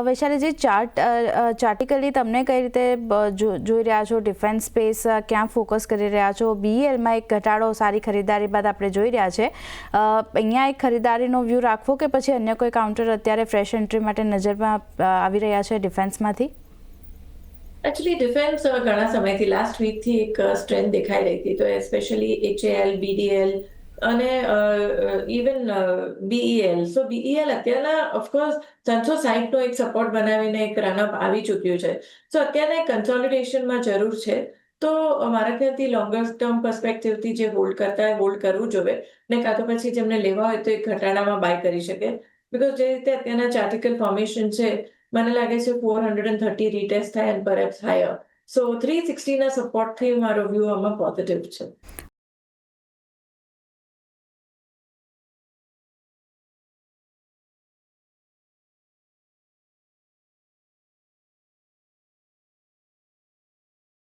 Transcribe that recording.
વૈશાલીજી, ચાર્ટિકલી તમને કઈ રીતે જોઈ રહ્યા છો? ડિફેન્સ સ્પેસ ક્યાં ફોકસ કરી રહ્યા છો? BELમાં એક ઘટાડો સારી ખરીદારી બાદ આપણે જોઈ રહ્યા છે. અહીંયા એક ખરીદારીનો વ્યૂ રાખવો કે પછી અન્ય કોઈ કાઉન્ટર અત્યારે ફ્રેશ એન્ટ્રી માટે નજરમાં આવી રહ્યા છે ડિફેન્સમાંથી? એકચ્યુઅલી ડિફેન્સ ઘણા સમયથી લાસ્ટ વીકથી એક સ્ટ્રેન્થ દેખાઈ રહી હતી. તો એસ્પેશિયલી HAL, BDL અને ઇવન BEL. સો BEL અત્યારના ઓફકોર્સ 360નો એક સપોર્ટ બનાવીને એક રનઅપ આવી ચૂક્યું છે. સો અત્યારના કન્સોલિડેશનમાં જરૂર છે. તો મારા ખ્યાલથી લોંગર ટર્મ પર્સપેક્ટિવથી જે હોલ્ડ કરતા હોય હોલ્ડ કરવું જોઈએ, ને કાં તો પછી જેમને લેવા હોય તો એક ઘટાડામાં બાય કરી શકે. બિકોઝ જે રીતે અત્યારના ચાર્ટિકલ ફોર્મેશન છે, મને લાગે છે 430 રીટેસ્ટ થાય એન્ડ પરહેપ્સ હાયર. સો 360ના સપોર્ટથી મારો વ્યૂ આમાં પોઝિટિવ છે.